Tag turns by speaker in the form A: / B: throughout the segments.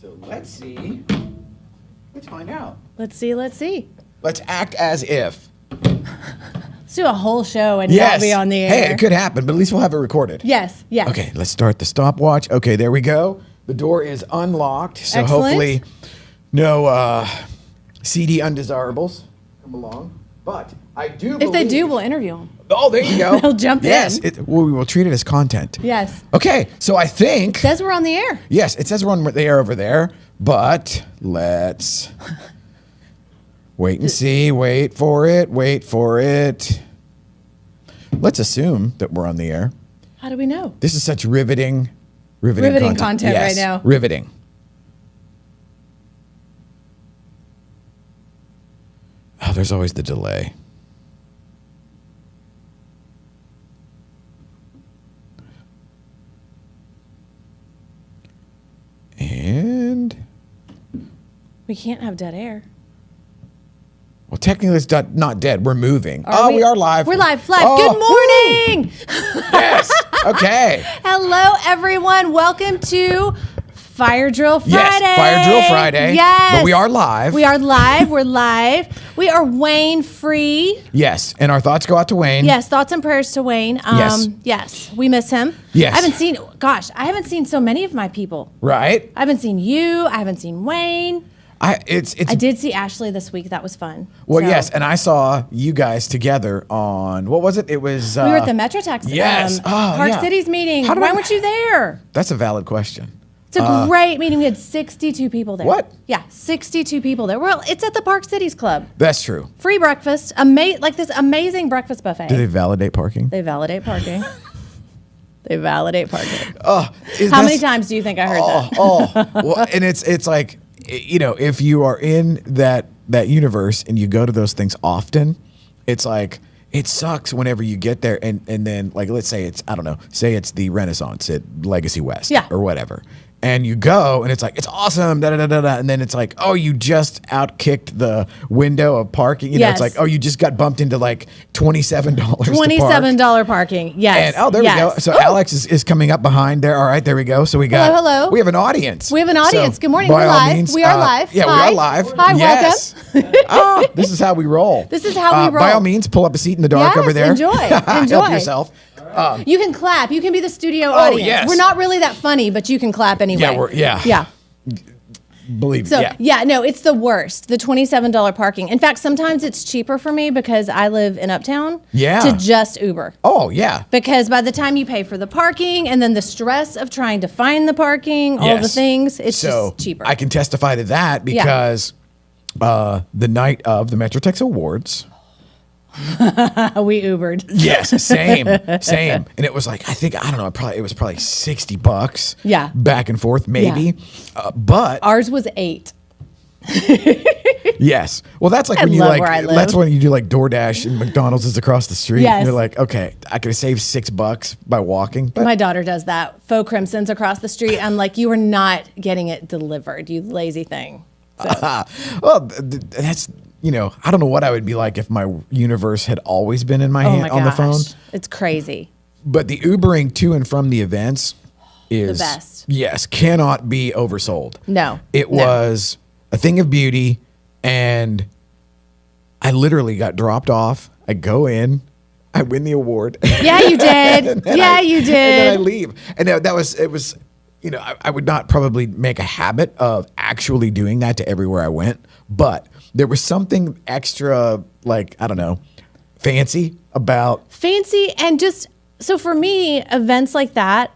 A: So let's see. Let's find out.
B: Let's see.
A: Let's act as if.
B: Let's do a whole show and not be on the air.
A: Hey, it could happen, but at least we'll have it recorded.
B: Yes.
A: Okay, let's start the stopwatch. Okay, there we go. The door is unlocked, so
B: Excellent.
A: hopefully no CD undesirables come along. But I do believe...
B: If they do, we'll interview them.
A: Oh, there you go.
B: They'll jump in.
A: Yes, we will treat it as content.
B: Yes.
A: Okay, so I think...
B: It says we're on the air.
A: Yes, it says we're on the air over there, but let's wait and see. Wait for it. Let's assume that we're on the air.
B: How do we know?
A: This is such riveting
B: content
A: yes,
B: right now.
A: Riveting. Oh, there's always the delay. And
B: We can't have dead air.
A: well, technically it's not dead. We're moving. We are live.
B: We're live.
A: Oh,
B: Good morning.
A: yes. Okay.
B: Hello, everyone. Welcome to Fire Drill Friday.
A: Yes, Fire Drill Friday.
B: Yes.
A: But we are live.
B: We are live. We're live. We are Wayne free.
A: Yes, and our thoughts go out to Wayne.
B: Yes, thoughts and prayers to Wayne.
A: Yes.
B: We miss him.
A: Yes.
B: I haven't seen so many of my people.
A: Right?
B: I haven't seen you. I haven't seen Wayne.
A: I
B: did see Ashley this week. That was fun.
A: Well,
B: So,
A: yes, and I saw you guys together on, what was it? It was...
B: we were at the Metrotex
A: yes.
B: Park
A: yeah.
B: Cities meeting.
A: How did
B: Why
A: I-
B: weren't you there?
A: That's a valid question.
B: It's a great meeting. We had 62 people there.
A: What?
B: Yeah, 62 people there. Well, it's at the Park Cities Club.
A: That's true.
B: Free breakfast. Like this amazing breakfast buffet.
A: Do they validate parking?
B: They validate parking. They validate parking.
A: How
B: How many times do you think I heard that?
A: Well, and it's like, you know, if you are in that universe and you go to those things often, it's like, it sucks whenever you get there and then, like, let's say it's, I don't know, say it's the Renaissance at Legacy West or whatever. And you go, and it's like, it's awesome, da-da-da-da-da. And then it's like, oh, you just outkicked the window of parking. You know, it's like, oh, you just got bumped into like $27
B: $27 parking. Yes.
A: And, there we go. So Alex is coming up behind there. All right, there we go. So we got,
B: hello.
A: We have an audience.
B: We have an audience.
A: So,
B: Good morning.
A: by
B: We're
A: all
B: live.
A: means,
B: We are live.
A: Yeah,
B: Hi.
A: we are live.
B: Hi,
A: yes. This is how we roll.
B: This is how we roll.
A: By all means, pull up a seat in the dark over there.
B: Enjoy.
A: Help yourself.
B: You can clap. You can be the studio audience.
A: Yes.
B: We're not really that funny, but you can clap anyway. Yeah.
A: Believe
B: So,
A: me. Yeah.
B: no, it's the worst. The $27 parking. In fact, sometimes it's cheaper for me because I live in Uptown to just Uber.
A: Oh, yeah.
B: Because by the time you pay for the parking and then the stress of trying to find the parking, all the things, it's just cheaper.
A: I can testify to that because the night of the Metrotex Awards.
B: We Ubered.
A: Yes, same. And it was like, I don't know, it was probably $60.
B: Yeah.
A: Back and forth, maybe. But
B: Ours was $8.
A: yes. Well, that's like when you
B: love where I live.
A: that's when you do like DoorDash and McDonald's is across the street.
B: Yes.
A: And you're like, okay, I could have saved $6 by walking. But
B: My daughter does that. Faux Crimson's across the street. I'm like, you are not getting it delivered, you lazy thing. So.
A: well, that's, you know, I don't know what I would be like if my universe had always been in my hand on the phone.
B: It's crazy.
A: But the Ubering to and from the events is
B: The best.
A: Yes, cannot be oversold.
B: No.
A: It was a thing of beauty, and I literally got dropped off. I go in, I win the award.
B: Yeah, you did. You did.
A: And then I leave. And it was, you know, I would not probably make a habit of actually doing that to everywhere I went, but there was something extra, like, I don't know, fancy about.
B: Fancy and just, so for me, events like that,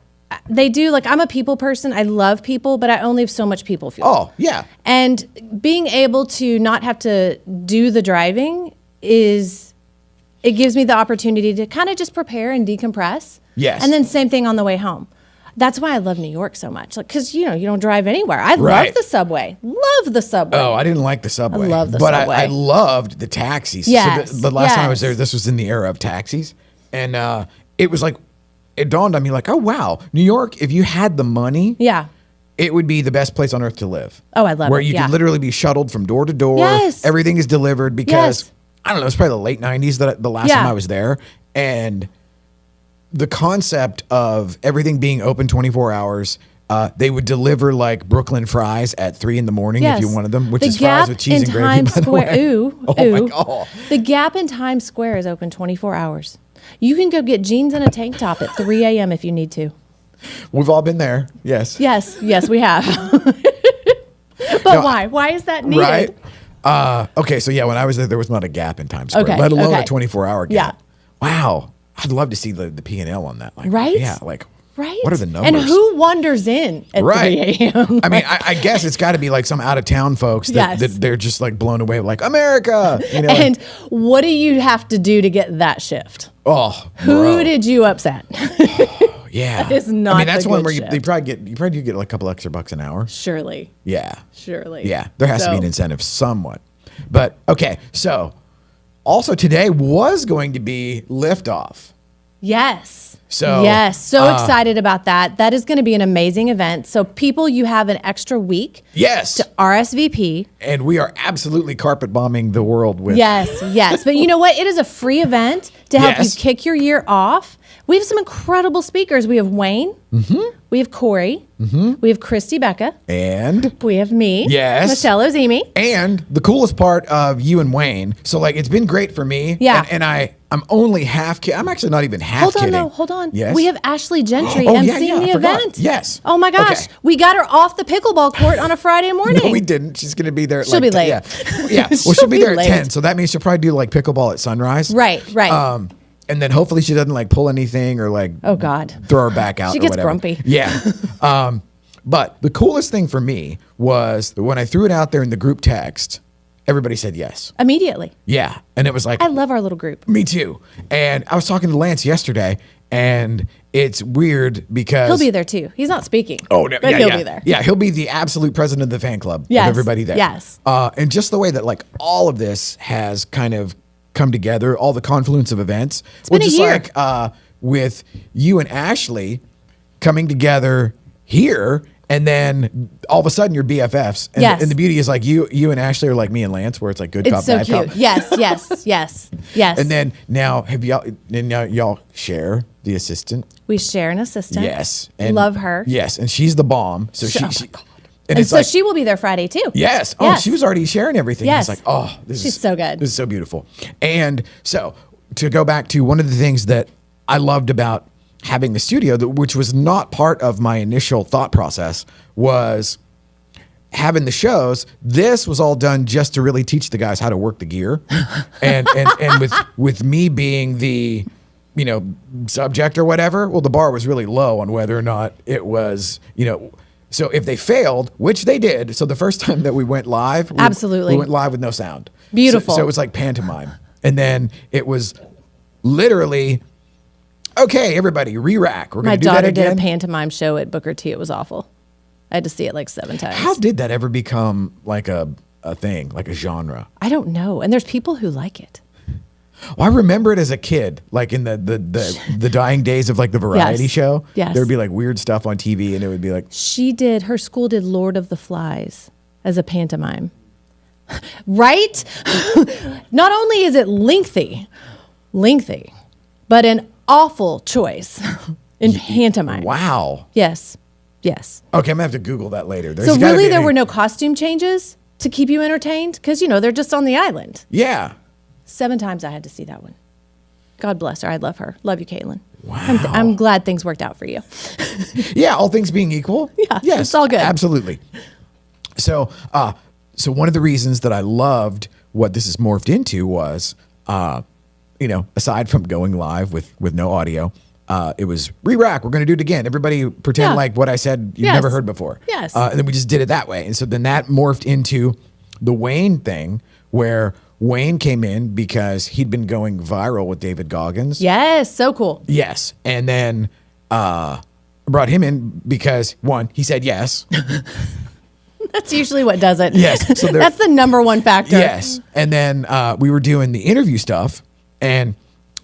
B: they do, like, I'm a people person. I love people, but I only have so much people fuel.
A: Oh, yeah.
B: And being able to not have to do the driving it gives me the opportunity to kind of just prepare and decompress.
A: Yes.
B: And then same thing on the way home. That's why I love New York so much. Like, because, you know, you don't drive anywhere. I love the subway. Love the subway.
A: Oh, I didn't like the subway.
B: I love the
A: but
B: subway.
A: I loved the taxis.
B: Yes,
A: So the last time I was
B: yes.
A: there, this was in the era of taxis. And it was like, it dawned on me like, oh, wow. New York, if you had the money, it would be the best place on earth to live.
B: Oh, I love it.
A: Where you could literally be shuttled from door to door.
B: Yes.
A: Everything is delivered because,
B: Yes.
A: I don't know, it's probably the late 90s that the last time I was there. And the concept of everything being open 24 hours, They would deliver like Brooklyn fries at 3 a.m. if you wanted them, which
B: the
A: is
B: Gap
A: fries with cheese and gravy.
B: Times
A: By the
B: Square.
A: way.
B: Ooh,
A: oh
B: ooh.
A: my God.
B: The Gap in Times Square is open 24 hours. You can go get jeans and a tank top at 3 a.m. if you need to.
A: We've all been there. Yes.
B: Yes, we have. But why? Why is that needed?
A: Right. Okay, so yeah, when I was there was not a Gap in Times Square,
B: Okay,
A: let alone
B: okay.
A: a 24-hour Gap.
B: Yeah.
A: Wow. I'd love to see the P&L on that. Like,
B: Right?
A: Yeah, like,
B: Right.
A: what are the numbers?
B: And who wanders in at 3 a.m.?
A: I mean, I guess it's got to be like some out-of-town folks that they're just like blown away, like, America. You know?
B: And what do you have to do to get that shift?
A: Oh,
B: Who did you upset?
A: Yeah.
B: That is not
A: I mean, that's
B: the
A: one
B: good
A: where
B: shift.
A: you probably do get like a couple extra bucks an hour.
B: Surely.
A: Yeah.
B: Surely.
A: Yeah. There has to be an incentive somewhat. But okay, so also today was going to be liftoff.
B: Yes.
A: So
B: Excited about that. That is going to be an amazing event. So people, you have an extra week
A: Yes.
B: to RSVP.
A: And we are absolutely carpet bombing the world with
B: Yes. But you know what? It is a free event to help you kick your year off. We have some incredible speakers. We have Wayne. Mm-hmm. We have Corey. Mm-hmm. We have Christy Becca.
A: And
B: we have me.
A: Yes.
B: Michelle Ozimi.
A: And the coolest part of you and Wayne, so like it's been great for me.
B: Yeah.
A: And I'm only half kidding. I'm actually not even half kidding.
B: Hold on.
A: Yes.
B: We have Ashley Gentry
A: Oh,
B: emceeing the
A: I forgot.
B: event.
A: Yes.
B: Oh my gosh.
A: Okay.
B: We got her off the pickleball court on a Friday morning.
A: No, we didn't. She's going to be there.
B: She'll be late.
A: Yeah. Well, she'll be
B: be
A: there at
B: late.
A: 10. So that means she'll probably do like pickleball at sunrise.
B: Right.
A: And then hopefully she doesn't like pull anything or like
B: Oh God.
A: throw her back out.
B: She
A: or
B: gets
A: whatever.
B: grumpy.
A: Yeah. But the coolest thing for me was when I threw it out there in the group text, everybody said yes.
B: Immediately.
A: Yeah. And it was like,
B: I love our little group.
A: me too. And I was talking to Lance yesterday, and it's weird because
B: He'll be there too. He's not speaking.
A: Oh no!
B: But
A: Yeah,
B: he'll
A: yeah.
B: be there.
A: Yeah, he'll be the absolute president of the fan club.
B: Yes,
A: Of everybody there.
B: yes.
A: And just the way that like all of this has kind of come together, all the confluence of events. It's
B: been a
A: just
B: year.
A: like with you and Ashley coming together here. And then all of a sudden you're BFFs. And,
B: Yes.
A: and the beauty is like you and Ashley are like me and Lance, where it's like good cop,
B: It's so
A: bad
B: cute.
A: cop.
B: Yes.
A: And then now y'all share the assistant.
B: We share an assistant.
A: Yes.
B: Love her.
A: Yes. And she's the bomb. So
B: Oh my
A: she
B: God.
A: and
B: And
A: it's
B: so
A: like,
B: she will be there Friday too.
A: yes. Oh,
B: Yes.
A: she was already sharing everything.
B: Yes.
A: It's like, oh,
B: She's so good.
A: This is so beautiful. And so to go back to one of the things that I loved about having the studio, which was not part of my initial thought process, was having the shows. This was all done just to really teach the guys how to work the gear. and with me being the, subject or whatever, well, the bar was really low on whether or not it was, so if they failed, which they did, so the first time that we went live,
B: Absolutely.
A: we went live with no sound.
B: Beautiful.
A: So it was like pantomime. And then it was literally, okay, everybody, re-rack. We're
B: My
A: going to do that
B: daughter did a
A: again.
B: pantomime show at Booker T. It was awful. I had to see it like 7 times.
A: How did that ever become like a thing, like a genre?
B: I don't know. And there's people who like it.
A: Well, I remember it as a kid, like in the dying days of like the variety
B: Yes.
A: show.
B: Yes.
A: There would be like weird stuff on TV and it would be like,
B: Her school did Lord of the Flies as a pantomime. Right? Not only is it lengthy, but an awful choice in pantomime.
A: wow.
B: Yes.
A: Okay, I'm going to have to Google that later. There's
B: So
A: gotta
B: really
A: be
B: there
A: any-
B: were no costume changes to keep you entertained? Because, they're just on the island.
A: Yeah.
B: 7 times I had to see that one. God bless her. I love her. Love you, Caitlin.
A: Wow.
B: I'm glad things worked out for you.
A: Yeah, all things being equal.
B: Yeah,
A: yes,
B: it's all good.
A: Absolutely. So, so one of the reasons that I loved what this has morphed into was, aside from going live with no audio, it was re-rack. We're going to do it again. Everybody pretend
B: Yeah.
A: like what I said you've
B: Yes.
A: never heard before.
B: Yes.
A: And then we just did it that way. And so then that morphed into the Wayne thing, where Wayne came in because he'd been going viral with David Goggins.
B: Yes, so cool.
A: Yes. And then brought him in because, one, he said yes.
B: That's usually what does it.
A: Yes. So
B: that's the number one factor.
A: Yes. And then we were doing the interview stuff, and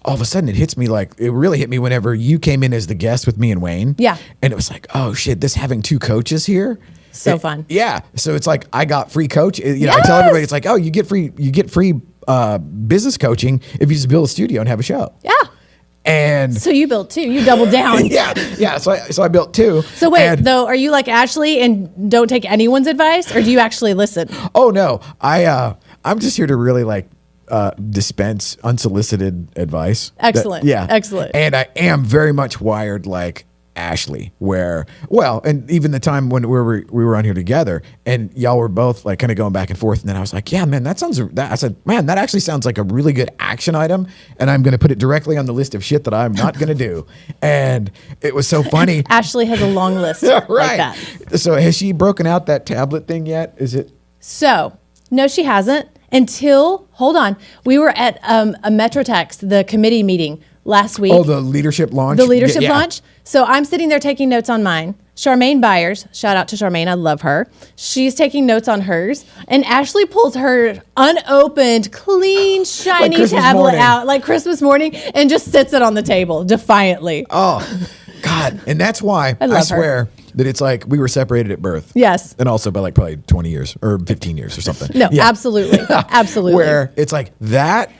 A: all of a sudden it hits me like, it really hit me whenever you came in as the guest with me and Wayne.
B: Yeah.
A: And it was like, oh shit, this having 2 coaches here.
B: So fun.
A: Yeah. So it's like, I got free coach. I tell everybody, it's like, oh, you get free business coaching if you just build a studio and have a show.
B: Yeah.
A: And
B: So you built 2. You doubled down.
A: yeah. So I built 2.
B: So wait, though, are you like Ashley and don't take anyone's advice, or do you actually listen?
A: Oh no, I'm just here to really like dispense unsolicited advice.
B: Excellent. Excellent.
A: And I am very much wired like Ashley, where and even the time when we were on here together, and y'all were both like kind of going back and forth, and then I was like, yeah, man, I said, man, that actually sounds like a really good action item, and I'm going to put it directly on the list of shit that I'm not going to do. And it was so funny.
B: Ashley has a long list
A: right.
B: like that.
A: So has she broken out that tablet thing yet? Is it?
B: So no, she hasn't. Until we were at a Metrotext, the committee meeting last week.
A: Oh, the leadership launch.
B: The leadership launch. So I'm sitting there taking notes on mine. Charmaine Byers, shout out to Charmaine, I love her. She's taking notes on hers. And Ashley pulls her unopened, clean, shiny
A: Like
B: tablet out like Christmas morning and just sits it on the table defiantly.
A: Oh, God. And that's why I swear that it's like we were separated at birth.
B: Yes.
A: And also by like probably 20 years or 15 years or something.
B: No, absolutely. Absolutely.
A: Where it's like that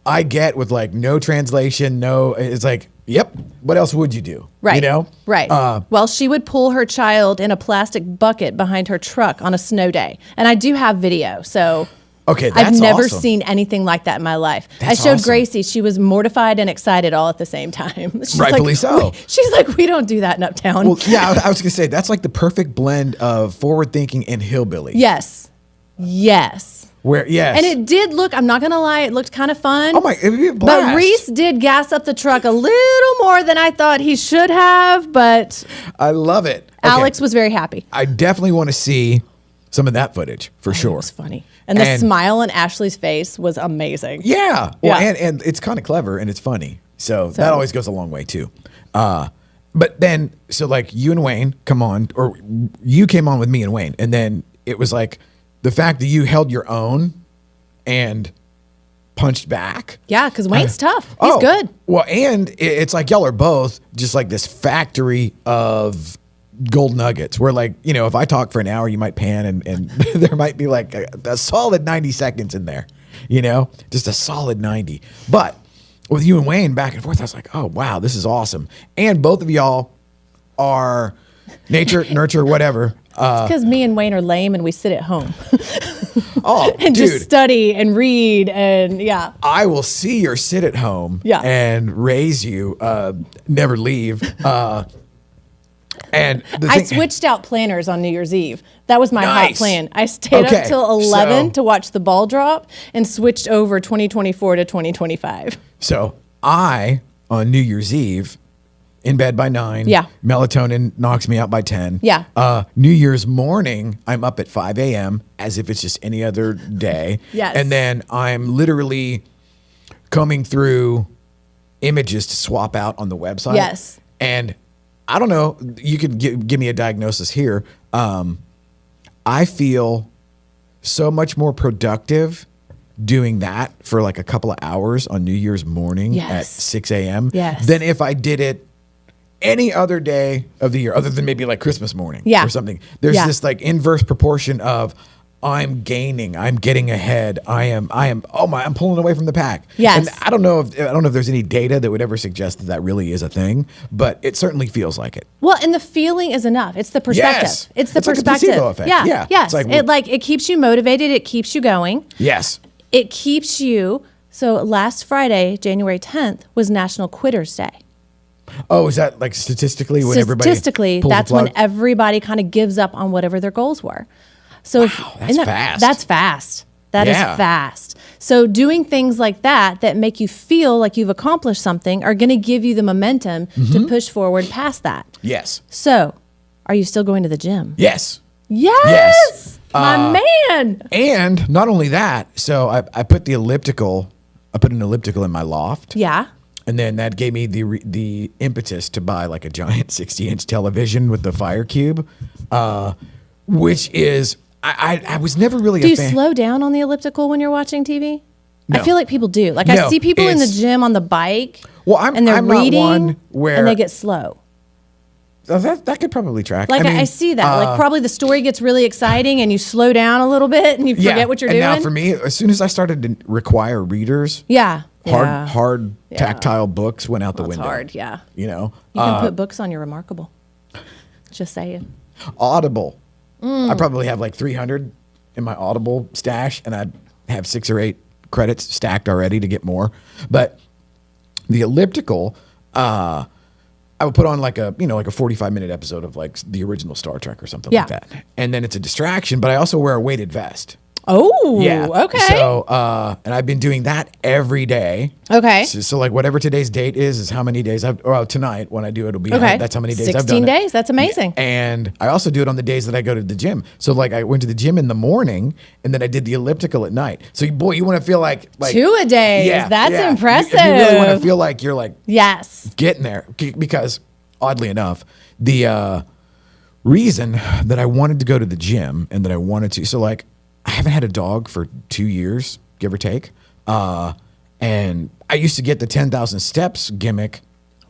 A: I get with like no translation, it's like, yep, what else would you do?
B: Right.
A: You know?
B: Right. Well, she would pull her child in a plastic bucket behind her truck on a snow day. And I do have video. So
A: okay, that's
B: I've never
A: awesome.
B: seen anything like that in my life.
A: That's
B: I showed
A: awesome.
B: Gracie. She was mortified and excited all at the same time. She's
A: Rightfully
B: like,
A: so.
B: She's like, we don't do that in Uptown.
A: Well, yeah, I was going to say, that's like the perfect blend of forward thinking and hillbilly.
B: Yes. Yes.
A: Yes.
B: And it did look, I'm not going to lie, it looked kind of fun.
A: Oh my, it would be a blast.
B: But Reese did gas up the truck a little more than I thought he should have, but
A: I love it. Okay.
B: Alex was very happy.
A: I definitely want to see some of that footage for sure.
B: It was funny. And the smile on Ashley's face was amazing.
A: Yeah. Well,
B: Yeah.
A: and it's kind of clever and it's funny. So that always goes a long way too. But then, so like you and Wayne come on, or you came on with me and Wayne, and then it was like the fact that you held your own and punched back.
B: Yeah, because Wayne's tough. He's good.
A: Well, and it's like y'all are both just like this factory of gold nuggets where like, you know, if I talk for an hour, you might pan and there might be like a solid 90 seconds in there, you know, just a solid 90. But with you and Wayne back and forth, I was like, oh, wow, this is awesome. And both of y'all are nature, nurture, whatever.
B: It's because me and Wayne are lame and we sit at home.
A: Oh,
B: and
A: dude,
B: just study and read and yeah.
A: I will see your sit at home and raise you, never leave. And
B: I switched out planners on New Year's Eve. That was my hot plan. I stayed up till 11 to watch the ball drop and switched over 2024 to 2025.
A: So I, on New Year's Eve, in bed by 9.
B: Yeah.
A: Melatonin knocks me out by 10.
B: Yeah.
A: New Year's morning, I'm up at 5 a.m. as if it's just any other day.
B: Yes.
A: And then I'm literally combing through images to swap out on the website.
B: Yes.
A: And I don't know, you could give me a diagnosis here. I feel so much more productive doing that for like a couple of hours on New Year's morning at 6 a.m. than if I did it any other day of the year, other than maybe like Christmas morning or something. There's this like inverse proportion of I'm gaining, I'm getting ahead, I'm pulling away from the pack.
B: Yes.
A: And I don't know if there's any data that would ever suggest that really is a thing, but it certainly feels like it.
B: Well, and the feeling is enough. It's the perspective.
A: Yes.
B: It's the
A: It's like a
B: perspective.
A: placebo effect.
B: Yeah. Yes.
A: It's like,
B: it keeps you motivated. It keeps you going.
A: Yes.
B: It keeps you. So last Friday, January 10th, was National Quitters Day.
A: Oh, is that like statistically when everybody
B: Statistically,
A: pulls
B: that's
A: the plug?
B: when everybody kind of gives up on whatever their goals were. So
A: that's fast.
B: That's fast. That is fast. So doing things like that make you feel like you've accomplished something are going to give you the momentum to push forward past that.
A: Yes.
B: So, are you still going to the gym?
A: Yes.
B: Yes. My man.
A: And not only that, so I put an elliptical in my loft.
B: Yeah.
A: And then that gave me the impetus to buy like a giant 60-inch television with the Fire Cube, which is I was never really
B: Do
A: a
B: you
A: fan.
B: slow down on the elliptical when you're watching TV?
A: No.
B: I feel like people do. Like I see people in the gym on the bike.
A: Well, I'm
B: they're
A: not
B: reading
A: one where
B: and they get slow.
A: That could probably track.
B: Like I see that. Like probably the story gets really exciting and you slow down a little bit and you forget what you're doing.
A: Now for me, as soon as I started to require readers,
B: yeah. Yeah.
A: hard
B: Yeah.
A: tactile books went out the
B: That's
A: window.
B: hard, yeah.
A: You know,
B: You can put books on your Remarkable. Just saying.
A: Audible. I probably have like 300 in my Audible stash, and I have 6 or 8 credits stacked already to get more. But the elliptical, I would put on like a 45-minute episode of like the original Star Trek or something
B: Yeah.
A: like that, and then it's a distraction. But I also wear a weighted vest.
B: Oh,
A: Yeah.
B: okay.
A: So, and I've been doing that every day.
B: Okay.
A: So like whatever today's date is how many days tonight when I do it'll be
B: Okay.
A: that's how many days I've
B: 16
A: done it.
B: days. That's amazing.
A: And I also do it on the days that I go to the gym. So like I went to the gym in the morning and then I did the elliptical at night. So boy, you want to feel like
B: 2 a day. That's impressive.
A: You really want to feel like you're like
B: Yes.
A: getting there because oddly enough, the reason that I wanted to go to the gym and that I wanted to, so like I haven't had a dog for 2 years, give or take. And I used to get the 10,000 steps gimmick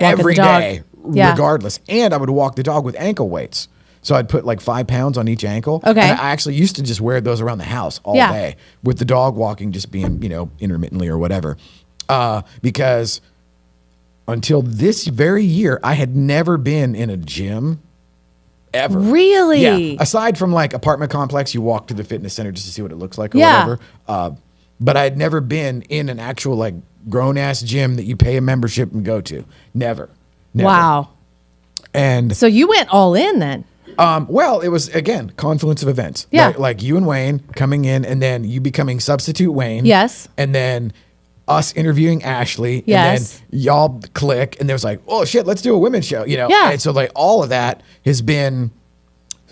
B: Walking
A: every
B: the dog.
A: day,
B: Yeah.
A: regardless. And I would walk the dog with ankle weights. So I'd put like 5 pounds on each ankle.
B: Okay.
A: And I actually used to just wear those around the house all
B: Yeah.
A: day with the dog walking, just being, intermittently or whatever. Because until this very year, I had never been in a gym ever.
B: Really?
A: Yeah. Aside from like apartment complex, you walk to the fitness center just to see what it looks like or
B: Yeah.
A: whatever. But I had never been in an actual like grown ass gym that you pay a membership and go to. Never.
B: Wow.
A: And
B: So you went all in then.
A: well, it was again confluence of events.
B: Yeah.
A: Like you and Wayne coming in, and then you becoming substitute Wayne.
B: Yes.
A: And then us interviewing Ashley.
B: Yes.
A: And then y'all click, and there's like, oh shit, let's do a women's show.
B: Yeah.
A: And so like all of that has been.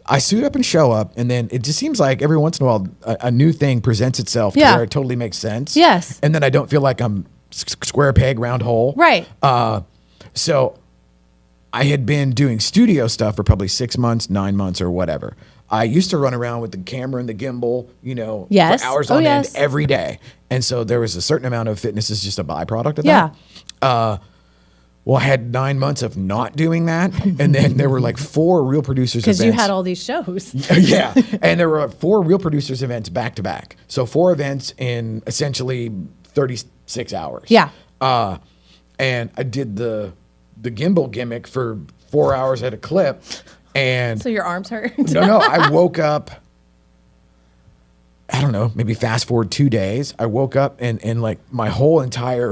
A: I suit up and show up, and then it just seems like every once in a while a new thing presents itself to
B: Yeah.
A: where it totally makes sense.
B: Yes.
A: And then I don't feel like I'm square peg, round hole.
B: Right.
A: So I had been doing studio stuff for probably 6 months, 9 months, or whatever. I used to run around with the camera and the gimbal,
B: Yes.
A: for hours
B: Oh,
A: on
B: yes.
A: end every day. And so there was a certain amount of fitness is just a byproduct of
B: Yeah.
A: that. Well, I had 9 months of not doing that. And then there were like 4 Real Producers events.
B: Because you had all these shows.
A: Yeah. And there were 4 Real Producers events back to back. So 4 events in essentially 36 hours.
B: Yeah.
A: And I did the gimbal gimmick for 4 hours at a clip. And
B: So your arms hurt.
A: no, I woke up, I don't know, maybe fast forward 2 days. I woke up and like my whole entire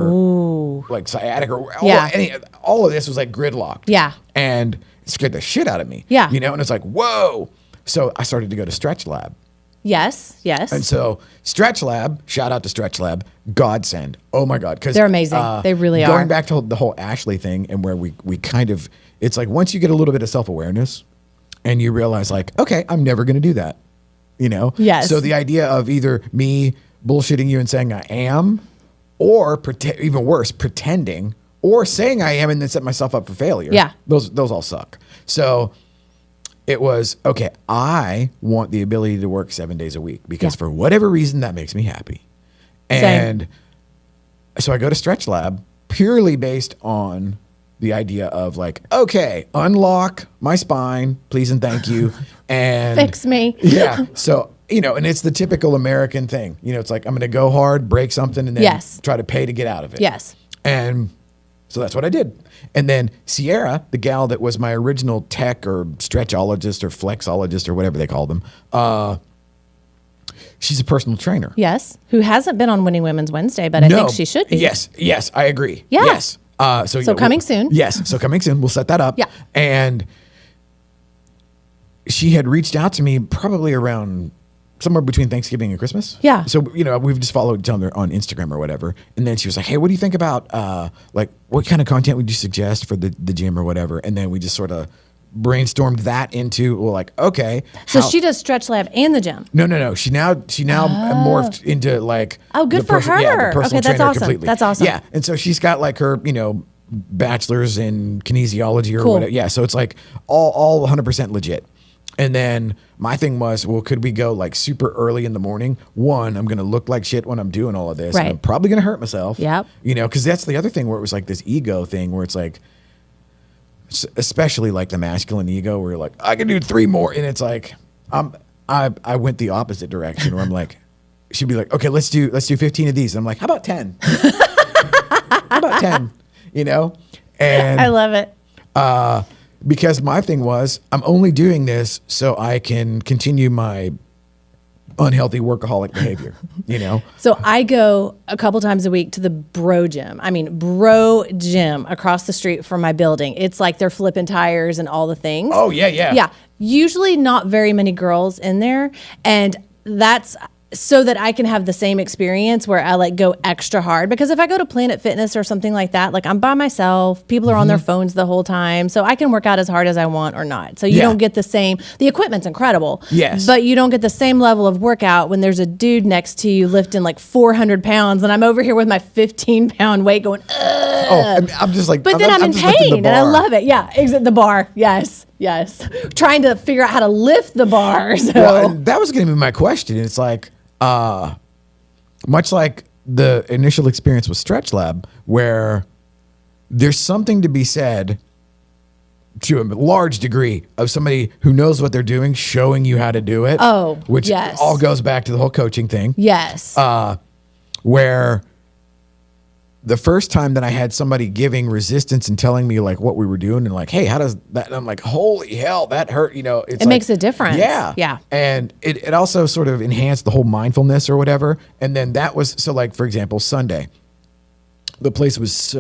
A: like sciatica,
B: Yeah.
A: all of this was like gridlocked.
B: Yeah.
A: And it scared the shit out of me.
B: Yeah.
A: And it's like, whoa. So I started to go to Stretch Lab.
B: Yes. Yes.
A: And so Stretch Lab, shout out to Stretch Lab, godsend. Oh my God. 'Cause,
B: They're amazing. They really are.
A: Going back to the whole Ashley thing and where we kind of, it's like once you get a little bit of self-awareness and you realize like, okay, I'm never going to do that.
B: Yes.
A: So the idea of either me bullshitting you and saying I am, or even worse, pretending, or saying I am and then set myself up for failure.
B: Yeah.
A: Those all suck. So it was, okay, I want the ability to work 7 days a week because for whatever reason that makes me happy. And so I go to Stretch Lab purely based on the idea of like, okay, unlock my spine, please and thank you. And
B: Fix me.
A: Yeah. So, and it's the typical American thing. It's like, I'm going to go hard, break something, and then
B: Yes.
A: try to pay to get out of it.
B: Yes.
A: And so that's what I did. And then Sierra, the gal that was my original tech or stretchologist or flexologist or whatever they call them, she's a personal trainer.
B: Yes. Who hasn't been on Winning Women's Wednesday, but I think she should be.
A: Yes, I agree.
B: Yeah.
A: Yes. So
B: coming soon.
A: Yes. So coming soon. We'll set that up.
B: Yeah.
A: And she had reached out to me probably around somewhere between Thanksgiving and Christmas.
B: Yeah.
A: So, we've just followed each other on Instagram or whatever. And then she was like, hey, what do you think about, like, what kind of content would you suggest for the gym or whatever? And then we just sort of brainstormed that into, well, like, okay.
B: So she does Stretch Lab and the gym.
A: No. She now morphed into like.
B: Oh, good
A: the
B: for her.
A: Yeah, the personal
B: Okay, that's
A: trainer
B: awesome.
A: completely.
B: That's awesome.
A: Yeah. And so she's got like her, bachelor's in kinesiology or
B: Cool.
A: whatever. Yeah. So it's like all 100% legit. And then my thing was, well, could we go like super early in the morning? One, I'm going to look like shit when I'm doing all of this.
B: Right.
A: And I'm probably going to hurt myself.
B: Yep.
A: Because that's the other thing where it was like this ego thing where it's like, especially like the masculine ego where you're like, I can do 3 more. And it's like, I went the opposite direction where I'm like, she'd be like, okay, let's do 15 of these. And I'm like, how about 10? about 10, you know? And
B: I love it.
A: because my thing was, I'm only doing this so I can continue my unhealthy workaholic behavior, you know?
B: So I go a couple times a week to the bro gym. I mean, bro gym across the street from my building. It's like they're flipping tires and all the things.
A: Oh, yeah, yeah.
B: Yeah. Usually not very many girls in there. And that's so that I can have the same experience where I like go extra hard. Because if I go to Planet Fitness or something like that, like I'm by myself, people are on their phones the whole time. So I can work out as hard as I want or not. So you don't get the same, the equipment's incredible.
A: Yes.
B: But you don't get the same level of workout when there's a dude next to you lifting like 400 pounds and I'm over here with my 15-pound weight going, ugh.
A: Oh, I'm just like,
B: But then I'm in
A: just lifting the
B: pain and I
A: bar.
B: love it. Yeah, the bar. Yes, yes. Trying to figure out how to lift the bar. So.
A: Well, and that was going to be my question. It's like, much like the initial experience with Stretch Lab, where there's something to be said to a large degree of somebody who knows what they're doing, showing you how to do it.
B: Oh,
A: which
B: yes.
A: all goes back to the whole coaching thing.
B: Yes.
A: Where the first time that I had somebody giving resistance and telling me like what we were doing and like, hey, how does that? And I'm like, holy hell, that hurt. You know,
B: it makes a difference.
A: Yeah.
B: Yeah.
A: And it also sort of enhanced the whole mindfulness or whatever. And then that was, so like, for example, Sunday, the place was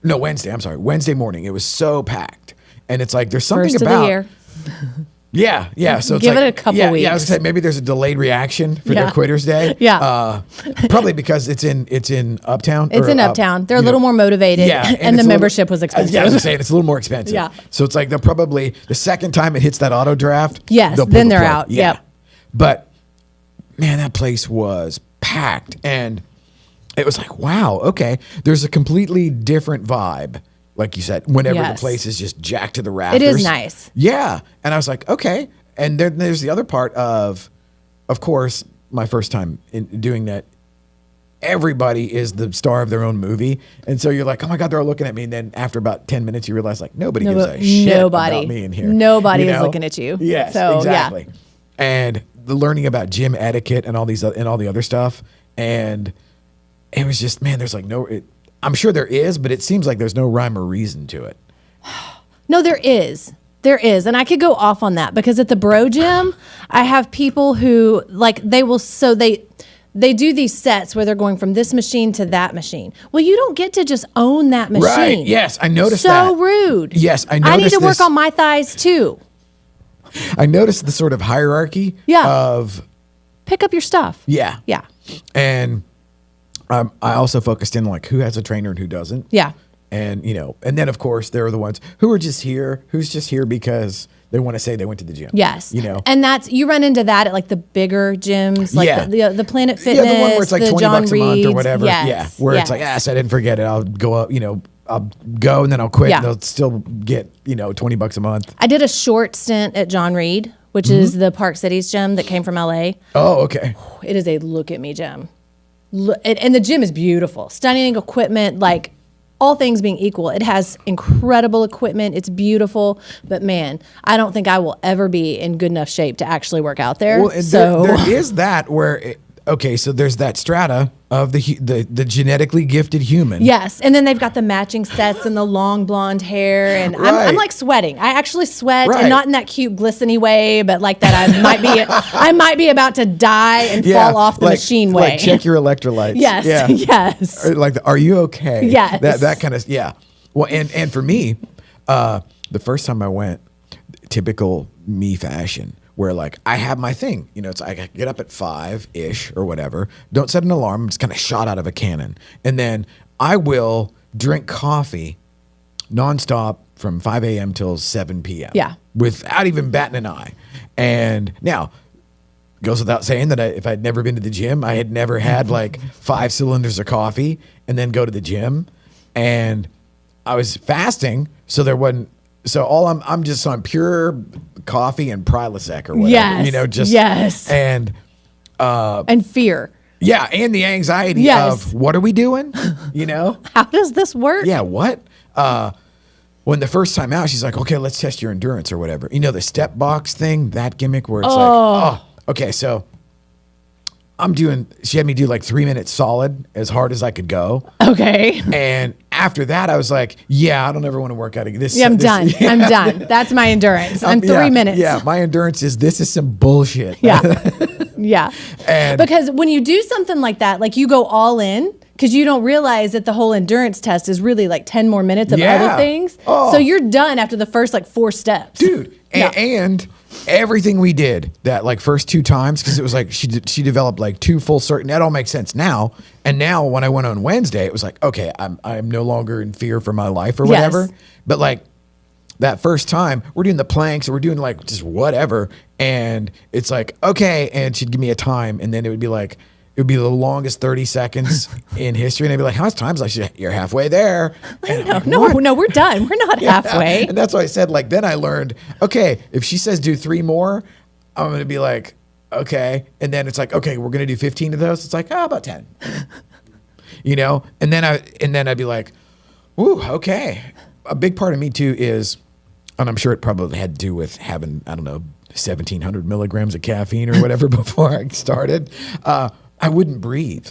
A: Wednesday morning. It was so packed. And it's like, there's something
B: First
A: about
B: of the year.
A: Yeah. So it's
B: Give
A: like,
B: it a couple
A: Yeah, I was
B: weeks.
A: gonna say maybe there's a delayed reaction for
B: Yeah.
A: their Quitters Day.
B: Yeah.
A: Probably because it's in Uptown.
B: It's in Uptown. They're a
A: you
B: little
A: know,
B: more motivated.
A: Yeah,
B: And
A: it's
B: the
A: a little-
B: membership was expensive.
A: Yeah, I was just saying it's a little more expensive.
B: Yeah.
A: So it's like they'll probably the second time it hits that auto draft.
B: Yes,
A: they'll pull
B: then
A: the
B: they're
A: plug.
B: out.
A: Yeah.
B: Yep.
A: But man, that place was packed, and it was like, wow, okay. There's a completely different vibe. Like you said, whenever the
B: Yes.
A: place is just jacked to the rafters.
B: It is nice.
A: Yeah. And I was like, okay. And then there's the other part of course, my first time in doing that, everybody is the star of their own movie. And so you're like, oh my God, they're all looking at me. And then after about 10 minutes, you realize like nobody gives a shit about me in here.
B: Nobody is looking at you.
A: Yes,
B: So,
A: exactly.
B: yeah.
A: And the learning about gym etiquette and all the other stuff. And it was just, man, there's like I'm sure there is, but it seems like there's no rhyme or reason to it.
B: No, there is. There is. And I could go off on that because at the bro gym, I have people who like they do these sets where they're going from this machine to that machine. Well, you don't get to just own that machine.
A: Right. Yes, I noticed
B: so
A: that.
B: So rude.
A: Yes, I
B: I
A: noticed
B: need to work
A: this.
B: on my thighs too.
A: I noticed the sort of hierarchy of
B: pick up your stuff.
A: Yeah.
B: Yeah.
A: And I also focused in like who has a trainer and who doesn't.
B: Yeah.
A: And, you know, and then of course there are the ones who are just here, who's just here because they want to say they went to the gym.
B: Yes.
A: You know,
B: and you run into that at like the bigger gyms, like the Planet Fitness,
A: the one where it's like 20
B: John
A: bucks a month or
B: Reed's.
A: whatever.
B: Yes.
A: Yeah. Where it's like, yes, I didn't forget it. I'll go up, you know, I'll go and then I'll quit.
B: Yeah.
A: And they'll still get, you know, 20 bucks a month.
B: I did a short stint at John Reed, which is the Park Cities gym that came from LA.
A: Oh, okay.
B: It is a look at me gym. And the gym is beautiful. Stunning equipment, like all things being equal. It has incredible equipment. It's beautiful. But man, I don't think I will ever be in good enough shape to actually work out there.
A: Well, and
B: so
A: there is that where, so there's that strata of the genetically gifted human.
B: yes. And then they've got the matching sets and the long blonde hair. And I'm
A: Right.
B: like sweating. I actually sweat
A: Right.
B: and not in that cute glistening way, but like that I might be about to die and fall off the machine way.
A: Like check your electrolytes.
B: Yes.
A: Yeah.
B: Yes.
A: Or like, are you okay?
B: Yes.
A: That kind of, yeah. Well, and for me, the first time I went, typical me fashion, where like I have my thing, you know, it's like I get up at 5-ish or whatever. Don't set an alarm. I'm just kind of shot out of a cannon. And then I will drink coffee nonstop from 5 a.m. till 7 p.m.
B: Yeah.
A: Without even batting an eye. And now, goes without saying that if I'd never been to the gym, I had never had like 5 cylinders of coffee and then go to the gym. And I was fasting, so there wasn't. So I'm just on pure coffee and Prilosec or whatever.
B: Yes.
A: You know, just
B: yes.
A: And
B: fear.
A: yeah, and the anxiety
B: Yes.
A: of what are we doing? You know?
B: How does this work?
A: Yeah, what? When the first time out, she's like, okay, let's test your endurance or whatever. You know, the step box thing, that gimmick where it's like, okay, so she had me do like 3 minutes solid as hard as I could go.
B: Okay.
A: And after that, I was like, yeah, I don't ever want to work out again.
B: Yeah, I'm done. Yeah. I'm done. That's my endurance. I'm 3 minutes.
A: Yeah, my endurance this is some bullshit.
B: Yeah. Yeah.
A: And
B: because when you do something like that, like you go all in, because you don't realize that the whole endurance test is really like 10 more minutes of other things. So you're done after the first like 4 steps.
A: Dude, and everything we did that like first 2 times, because it was like she developed like 2 full circuits. That all makes sense now. And now when I went on Wednesday, it was like, okay, I'm no longer in fear for my life or whatever. Yes. But like that first time, we're doing the planks, or we're doing like just whatever, and it's like, okay, and she'd give me a time, and then it would be the longest 30 seconds in history. And I'd be like, how much time is that? You're halfway there.
B: No, we're done. We're not halfway.
A: And that's why I said, like, then I learned, okay, if she says do 3 more, I'm going to be like, okay. And then it's like, okay, we're going to do 15 of those. It's like, about 10, and then I'd be like, ooh, okay. A big part of me too is, and I'm sure it probably had to do with having, I don't know, 1,700 milligrams of caffeine or whatever before I started. I wouldn't breathe.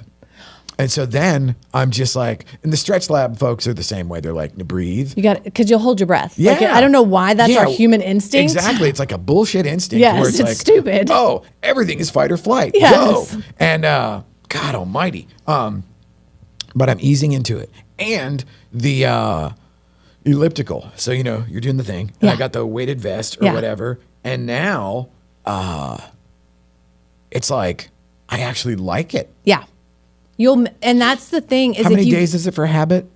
A: And so then I'm just like, and the stretch lab folks are the same way. They're like, breathe.
B: You got, because you'll hold your breath.
A: Yeah.
B: Like, I don't know why that's our human instinct.
A: Exactly. It's like a bullshit instinct.
B: Yes,
A: where it's like,
B: stupid.
A: Oh, everything is fight or flight.
B: Yes.
A: Go. And God almighty. But I'm easing into it. And the elliptical. So, you're doing the thing. And I got the weighted vest or whatever. And now it's like, I actually like it.
B: Yeah. And that's the thing is,
A: how many days is it for habit?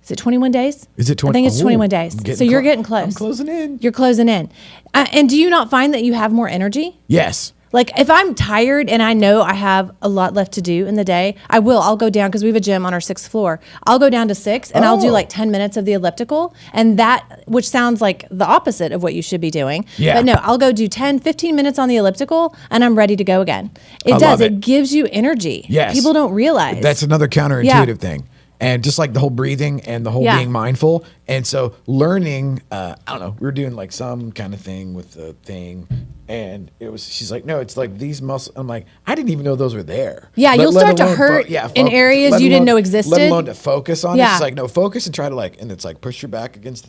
B: Is it 21 days?
A: Is it 20?
B: I think it's 21 days. So you're getting close.
A: I'm closing in.
B: You're closing in. And do you not find that you have more energy?
A: Yes.
B: Like if I'm tired and I know I have a lot left to do in the day, I'll go down, because we have a gym on our 6th floor. I'll go down to 6 and I'll do like 10 minutes of the elliptical, and that, which sounds like the opposite of what you should be doing.
A: Yeah.
B: But no, I'll go do 10, 15 minutes on the elliptical and I'm ready to go again. It gives you energy.
A: Yes.
B: People don't realize.
A: That's another counterintuitive thing. And just like the whole breathing and the whole being mindful. And so learning, I don't know, we were doing like some kind of thing with the thing. And she's like, no, it's like these muscles. I'm like, I didn't even know those were there.
B: Yeah, you'll start to hurt in areas you didn't know existed.
A: Let alone to focus on it. It's like, no, focus and try to and it's like push your back against,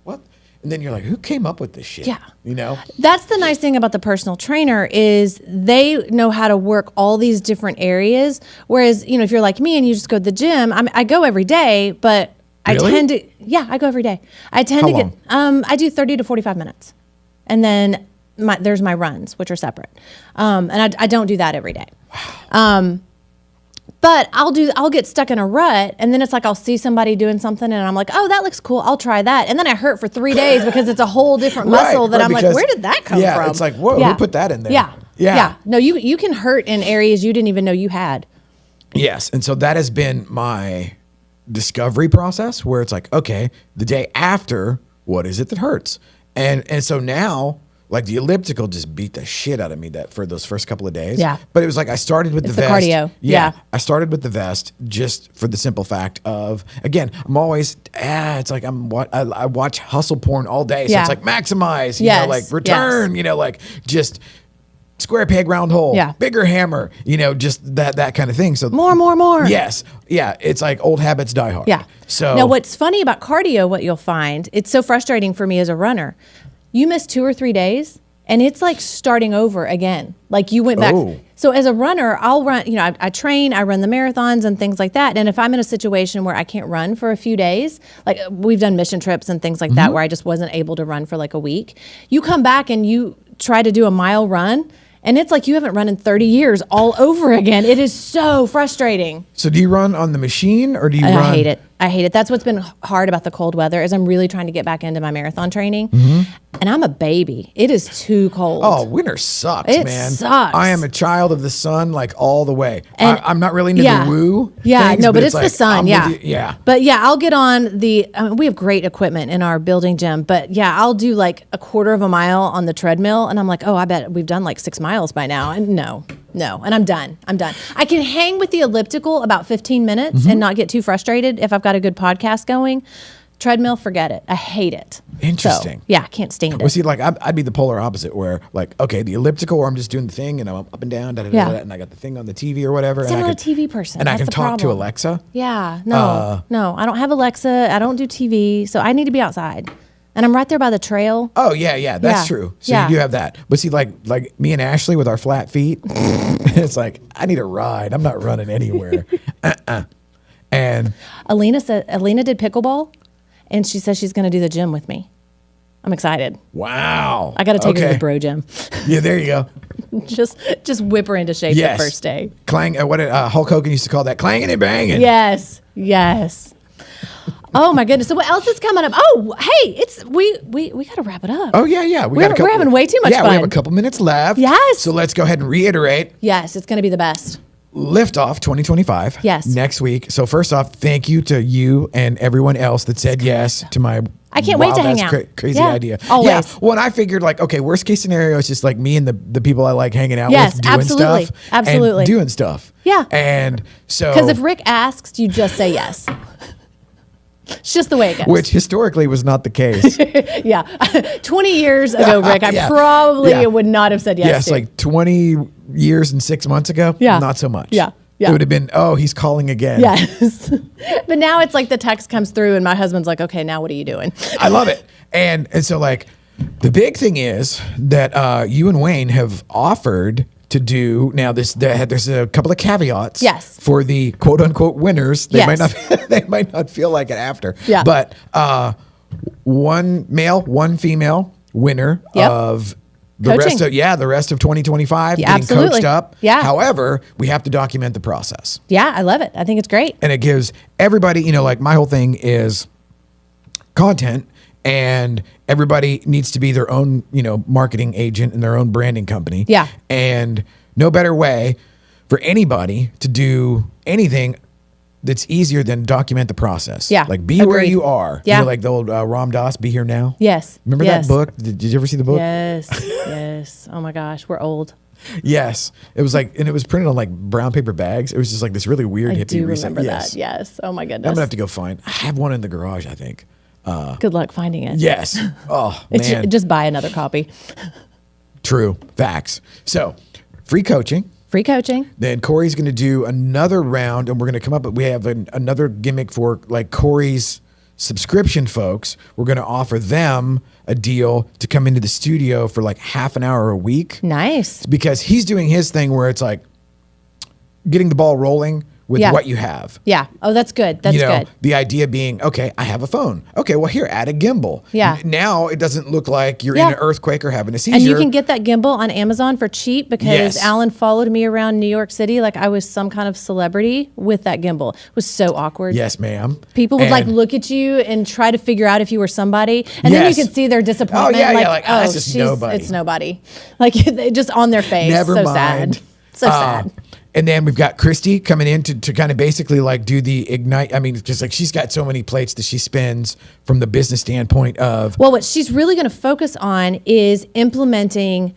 A: what? And then you're like, who came up with this shit?
B: Yeah. That's the nice thing about the personal trainer is they know how to work all these different areas. Whereas, if you're like me and you just go to the gym, I go every day, but
A: really?
B: I tend to, I go every day. I tend
A: how
B: to get, I do 30 to 45 minutes. And then there's my runs, which are separate. And I don't do that every day. Wow. But I'll get stuck in a rut, and then it's like I'll see somebody doing something and I'm like, oh, that looks cool, I'll try that. And then I hurt for 3 days because it's a whole different muscle that I'm like, where did that come from?
A: Yeah, it's like, whoa, who put that in there?
B: Yeah. No, you can hurt in areas you didn't even know you had.
A: Yes. And so that has been my discovery process, where it's like, okay, the day after, what is it that hurts? And so now, like the elliptical just beat the shit out of me for those first couple of days.
B: Yeah.
A: But it was like I started with the vest.
B: Cardio. Yeah.
A: I started with the vest just for the simple fact of, again, I'm always, it's like I watch hustle porn all day. So it's like maximize, like return, like just square peg, round hole, bigger hammer, just that kind of thing. So
B: more.
A: Yes. Yeah. It's like old habits die hard.
B: Yeah.
A: So
B: now what's funny about cardio, what you'll find, it's so frustrating for me as a runner. You miss 2 or 3 days and it's like starting over again. Like you went back.
A: Oh.
B: So as a runner, I'll run, I train, I run the marathons and things like that. And if I'm in a situation where I can't run for a few days, like we've done mission trips and things like that, where I just wasn't able to run for like a week, you come back and you try to do a mile run, and it's like you haven't run in 30 years all over again. It is so frustrating.
A: So do you run on the machine or do you run?
B: I hate it. I hate it. That's what's been hard about the cold weather is I'm really trying to get back into my marathon training. And I'm a baby. It is too cold.
A: Oh, winter sucks,
B: man.
A: It
B: sucks.
A: I am a child of the sun, like all the way.
B: And
A: I'm not really into the woo.
B: Yeah,
A: things,
B: no, but it's
A: like,
B: the sun.
A: Yeah.
B: But I'll get on we have great equipment in our building gym, but I'll do like a quarter of a mile on the treadmill. And I'm like, oh, I bet we've done like 6 miles by now. And no. And I'm done. I can hang with the elliptical about 15 minutes and not get too frustrated if I've got a good podcast going. Treadmill, forget it. I hate it.
A: Interesting.
B: So, yeah, I can't stand
A: Well,
B: it.
A: see, like I'd be the polar opposite, where like, okay, the elliptical, where I'm just doing the thing, and I'm up and down, and I got the thing on the TV or whatever.
B: See,
A: and
B: I'm
A: I
B: not a TV person.
A: and I
B: That's
A: can
B: the
A: talk to
B: problem.
A: Alexa.
B: Yeah, no, I don't have Alexa. I don't do TV, so I need to be outside, and I'm right there by the trail.
A: Oh yeah, that's
B: Yeah.
A: true. So
B: Yeah.
A: you do have that, but see, like me and Ashley with our flat feet, it's like I need a ride. I'm not running anywhere. And
B: Alina did pickleball, and she says she's going to do the gym with me. I'm excited.
A: wow,
B: I got to take her to
A: Okay.
B: the bro gym.
A: Yeah, there you go.
B: just whip her into shape
A: Yes.
B: the first day.
A: Clang. What did Hulk Hogan used to call that? Clanging and banging.
B: Yes. Oh my goodness. So what else is coming up? Oh, hey, we got to wrap it up.
A: Oh yeah.
B: We're having way too much
A: Yeah, we have
B: fun.
A: a couple minutes left.
B: Yes.
A: So let's go ahead and reiterate.
B: Yes, it's going to be the best.
A: Liftoff 2025.
B: Yes.
A: Next week. So first off, thank you to you and everyone else that said yes to my
B: I can't wait to hang
A: wild-ass
B: out.
A: crazy
B: Yeah,
A: idea.
B: always.
A: Yeah. Well, and I figured like, okay, worst case scenario is just like me and the people I like hanging out
B: Yes,
A: with doing
B: absolutely.
A: stuff.
B: Absolutely.
A: And doing stuff.
B: Yeah.
A: And so
B: Because if Rick asks, you just say yes. It's just the way it goes.
A: which historically was not the case.
B: Yeah. 20 years ago, Rick, I
A: Yeah.
B: probably
A: Yeah.
B: would not have said yes
A: Yes,
B: to.
A: like 20 years and 6 months ago.
B: Yeah.
A: Not so much.
B: Yeah.
A: It would have been, oh, he's calling again.
B: Yes. But now it's like the text comes through and my husband's like, okay, now what are you doing?
A: I love it. And so like the big thing is that you and Wayne have offered to do now there's a couple of caveats
B: Yes.
A: for the quote unquote winners. They might
B: Yes.
A: not they might not feel like it after.
B: Yeah.
A: But one male, one female winner
B: Yep.
A: of the
B: Coaching.
A: the rest of 2025
B: Yeah,
A: getting
B: absolutely.
A: coached up.
B: Yeah.
A: However, we have to document the process.
B: Yeah, I love it. I think it's great.
A: And it gives everybody, like my whole thing is content, and everybody needs to be their own, marketing agent and their own branding company.
B: Yeah.
A: And no better way for anybody to do anything that's easier than document the process.
B: Yeah.
A: Like be where
B: Agreed.
A: you are.
B: Yeah.
A: Like the old Ram Dass, Be Here Now.
B: Yes.
A: Remember
B: Yes.
A: that book? Did you ever see the book?
B: Yes. Yes. Oh my gosh, we're old.
A: Yes. It was like, and it was printed on like brown paper bags. It was just like this really weird
B: I
A: hippie
B: do
A: recent.
B: remember
A: Yes.
B: that. Yes. Oh my
A: I'm
B: goodness.
A: gonna have to go find. I have one in the garage, I think.
B: Good luck finding it.
A: Yes. Oh
B: It's
A: man.
B: just buy another copy.
A: True. Facts. So, free coaching.
B: Free coaching.
A: Then Corey's going to do another round, and we're going to come up. We have another gimmick for like Corey's subscription folks. We're going to offer them a deal to come into the studio for like half an hour a week,
B: Nice.
A: because he's doing his thing where it's like getting the ball rolling with
B: Yeah.
A: what you have.
B: Yeah. Oh, that's good. That's good.
A: The idea being, okay, I have a phone. Okay, well, here, add a gimbal.
B: Yeah.
A: Now it doesn't look like you're
B: Yeah.
A: in an earthquake or having a seizure.
B: And you can get that gimbal on Amazon for cheap because
A: Yes.
B: Alan followed me around New York City like I was some kind of celebrity with that gimbal. It was so awkward.
A: Yes, ma'am.
B: People would like
A: And-
B: look at you and try to figure out if you were somebody, and then
A: Yes.
B: you could see their disappointment.
A: Oh, yeah,
B: like,
A: like, that's just nobody.
B: It's nobody. Like they just on their face.
A: Never
B: so
A: mind.
B: sad. So sad.
A: And then we've got Christy coming in to kind of basically like do the ignite. I mean, just like she's got so many plates that she spins from the business standpoint of.
B: Well, what she's really going to focus on is implementing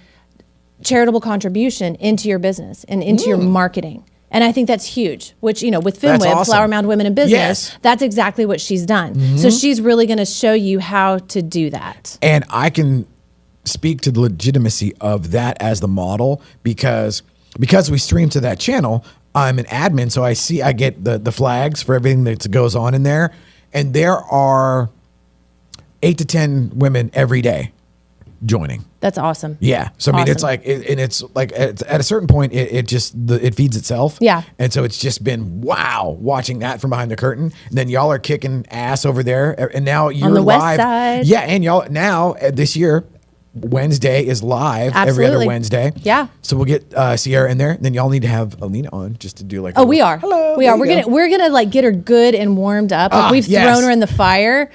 B: charitable contribution into your business and into your marketing. And I think that's huge, which, with
A: That's
B: FinWeb,
A: awesome.
B: Flower Mound Women in Business,
A: Yes.
B: that's exactly what she's done. So she's really going to show you how to do that.
A: And I can speak to the legitimacy of that as the model because we stream to that channel. I'm an admin, so I get the flags for everything that goes on in there, and there are 8 to 10 women every day joining.
B: That's awesome.
A: Yeah. So I mean, it's
B: Awesome.
A: like, and it's like at a certain point, it feeds itself.
B: Yeah.
A: And so it's just been wow watching that from behind the curtain. And then y'all are kicking ass over there, and now you're
B: the west
A: live.
B: side.
A: Yeah, and y'all now this year. Wednesday is live every other
B: Absolutely.
A: Wednesday.
B: Yeah.
A: So we'll get Sierra in there. Then y'all need to have Alina on just to do like.
B: Oh, we are.
A: Hello.
B: We
A: there
B: are.
A: you go.
B: We're gonna like get her good and warmed up. Like we've
A: yes.
B: thrown her in the fire,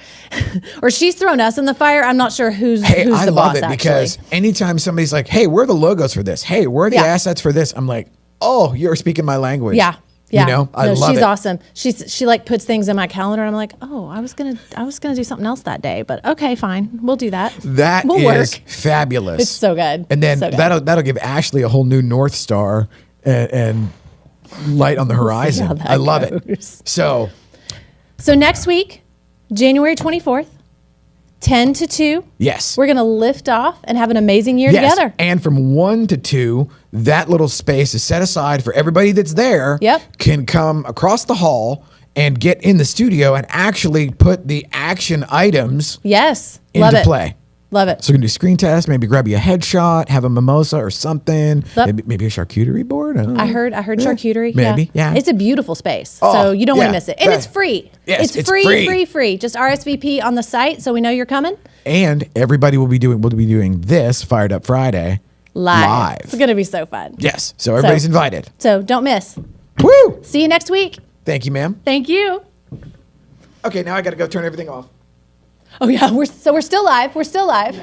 B: or she's thrown us in the fire. I'm not sure who's
A: Hey,
B: who's
A: I
B: the
A: love
B: boss
A: it
B: actually.
A: because anytime somebody's like, "Hey, where are the logos for this? Hey, where are the
B: Yeah.
A: assets for this?" I'm like, "Oh, you're speaking my language."
B: Yeah. Yeah.
A: I love
B: she's
A: it.
B: awesome. She like puts things in my calendar and I'm like, oh, I was gonna do something else that day, but okay, fine. We'll do that.
A: That
B: will
A: is
B: work.
A: fabulous.
B: It's so good.
A: And then
B: So good.
A: that'll give Ashley a whole new North Star and light on the horizon.
B: how that
A: I love
B: goes.
A: it. So
B: So next week, January 24th, 10 to 2.
A: Yes.
B: We're going to lift off and have an amazing year
A: Yes.
B: together.
A: And from 1 to 2, that little space is set aside for everybody that's there.
B: Yep.
A: Can come across the hall and get in the studio and actually put the action items
B: Yes. Love
A: into
B: it.
A: play.
B: Love it.
A: So we're going to do screen test, maybe grab you a headshot, have a mimosa or something,
B: Yep.
A: maybe a charcuterie board. I don't know.
B: I heard charcuterie.
A: Maybe, yeah.
B: It's a beautiful space.
A: Oh,
B: so you don't want
A: yeah.
B: to miss it. And it's free.
A: Yes,
B: it's
A: it's free.
B: free. Just RSVP on the site so we know you're coming.
A: And everybody will be doing this Fired Up Friday live.
B: It's going to be so fun.
A: Yes. So everybody's invited.
B: So don't miss.
A: Woo!
B: See you next week.
A: Thank you, ma'am.
B: Thank you.
A: Okay, now I got to go turn everything off.
B: Oh yeah, we're still live. We're still live.